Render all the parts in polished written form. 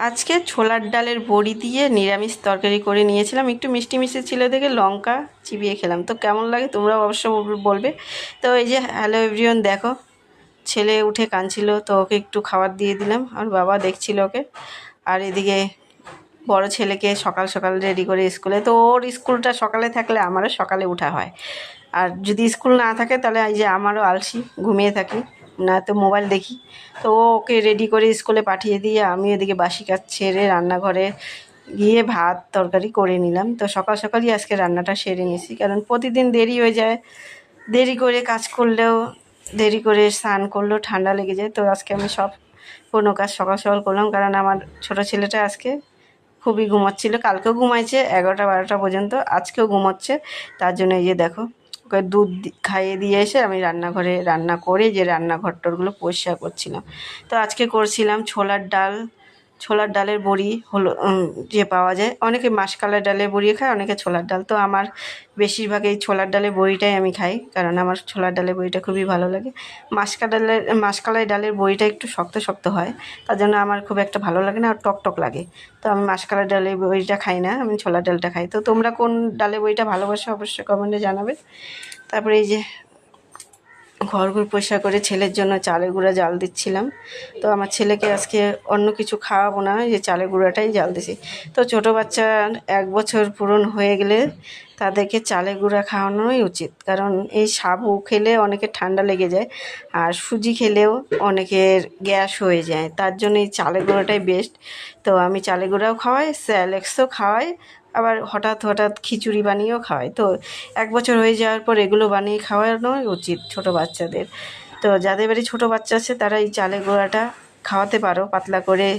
আজকে ছোলার ডালের বড়ি দিয়ে নিরামিষ তরকারি করে নিয়েছিলাম, একটু মিষ্টি মিষ্টি ছিল দেখে লঙ্কা চিবিয়ে খেলাম। তো কেমন লাগে তোমরা অবশ্য বলবে। তো এই যে হ্যালো এভরিওয়ান, দেখো ছেলে উঠে কাঁদছিল, তো ওকে একটু খাবার দিয়ে দিলাম, আর বাবা দেখছিল ওকে। আর এদিকে বড় ছেলেকে সকাল সকাল রেডি করে স্কুলে, তো ওর স্কুলটা সকালে থাকলে আমারও সকালে উঠা হয়। আর যদি স্কুল না থাকে তাহলে এই যে আমারও আলসি, ঘুমিয়ে থাকি, না তো মোবাইল দেখি। তো ওকে রেডি করে স্কুলে পাঠিয়ে দিয়ে আমি এদিকে বাসি কাজ ছেড়ে রান্নাঘরে গিয়ে ভাত তরকারি করে নিলাম। তো সকাল সকালই আজকে রান্নাটা সেরে নিয়েছি, কারণ প্রতিদিন দেরি হয়ে যায়, দেরি করে কাজ করলেও, দেরি করে স্নান করলেও ঠান্ডা লেগে যায়। তো আজকে আমি সব কোনো কাজ সকাল সকাল করলাম, কারণ আমার ছোটো ছেলেটা আজকে খুবই ঘুমাচ্ছিল, কালকেও ঘুমাইছে 11টা 12টা পর্যন্ত, আজকেও ঘুমাচ্ছে। তার জন্য এই যে দেখো ওকে দুধ খাইয়ে দিয়ে এসে আমি রান্নাঘরে রান্না করে যে রান্নাঘরটরগুলো পরিষ্কার করছিলাম। তো আজকে করছিলাম ছোলার ডালের বড়ি হলো, যে পাওয়া যায়, অনেকে মাসকলাই ডালের বড়ি খায়, অনেকে ছোলার ডাল। তো আমার বেশিরভাগ এই ছোলার ডালের বড়িটাই আমি খাই, কারণ আমার ছোলার ডালের বড়িটা খুবই ভালো লাগে। মাসকলাই ডালের বড়িটা একটু শক্ত শক্ত হয়, তার জন্য আমার খুব একটা ভালো লাগে না, আর টক টক লাগে। তো আমি মাসকলাই ডালের বড়িটা খাই না, আমি ছোলার ডালটা খাই। তো তোমরা কোন ডালের বড়িটা ভালোবাসো অবশ্যই কমেন্টে জানাবে। তারপরে এই যে ঘরগুলো পরিষ্কার করে ছেলের জন্য চালের গুঁড়া জাল দিচ্ছিলাম। তো আমার ছেলেকে আজকে অন্য কিছু খাওয়াবো না, যে চালের গুঁড়াটাই জাল দিছি। তো ছোটো বাচ্চা 1 বছর পূরণ হয়ে গেলে তাদেরকে চালের গুঁড়া খাওয়ানোই উচিত, কারণ এই সাবু খেলে অনেকের ঠান্ডা লেগে যায়, আর সুজি খেলেও অনেকের গ্যাস হয়ে যায়, তার জন্য এই চালের গুঁড়াটাই বেস্ট। তো আমি চালের গুঁড়াও খাওয়াই, স্যালেক্সও খাওয়াই, আবার হঠাৎ হঠাৎ খিচুড়ি বানিয়েও খাওয়াই। তো 1 বছর হয়ে যাওয়ার পর এগুলো বানিয়ে খাওয়ানোই উচিত ছোটো বাচ্চাদের। তো যাদের বাড়ি ছোটো বাচ্চা আছে তারা এই চালের গুঁড়াটা খাওয়াতে পারো, পাতলা করে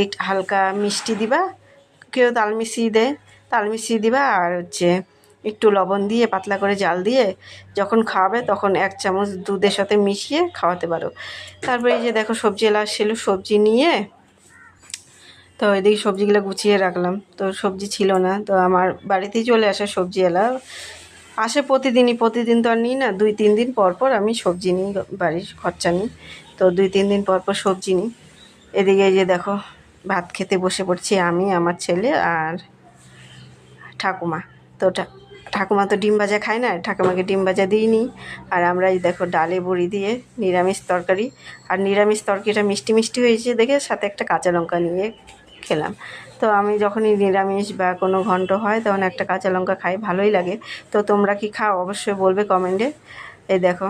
একটু হালকা মিষ্টি দিবা, কেউ তাল মিশিয়ে দেয়, তাল মিশিয়ে দিবা, আর হচ্ছে একটু লবণ দিয়ে পাতলা করে জাল দিয়ে যখন খাওয়াবে তখন 1 চামচ দুধের সাথে মিশিয়ে খাওয়াতে পারো। তারপরে এই যে দেখো সবজি এলা ছিল, সবজি নিয়ে তো এদিকে সবজিগুলো গুছিয়ে রাখলাম। তো সবজি ছিল না, তো আমার বাড়িতেই চলে আসে সবজি এলা, আসে প্রতিদিনই, প্রতিদিন তো আর নিই না, 2-3 দিন পর পর আমি সবজি নিই, বাড়ির খরচা নিই। তো 2-3 দিন পর পর সবজি নিই। এদিকে এই যে দেখো ভাত খেতে বসে পড়ছি আমি, আমার ছেলে আর ঠাকুমা। তো ঠাকুমা তো ডিম ভাজা খায় না, ঠাকুমাকে ডিম ভাজা দিইনি। আর আমরা এই দেখো ডালে বড়ি দিয়ে নিরামিষ তরকারি, আর নিরামিষ তরকারিটা মিষ্টি মিষ্টি হয়েছে দেখে সাথে একটা কাঁচা লঙ্কা নিয়ে খেলাম। তো আমি যখনই নিরামিষ বা কোনো ঘন্ট হয় তখন একটা কাঁচা লঙ্কা খাই, ভালোই লাগে। তো তোমরা কি খাও অবশ্যই বলবে কমেন্টে। এই দেখো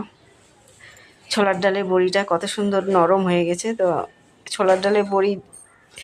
ছোলার ডালের বড়িটা কত সুন্দর নরম হয়ে গেছে। তো ছোলার ডালের বড়ি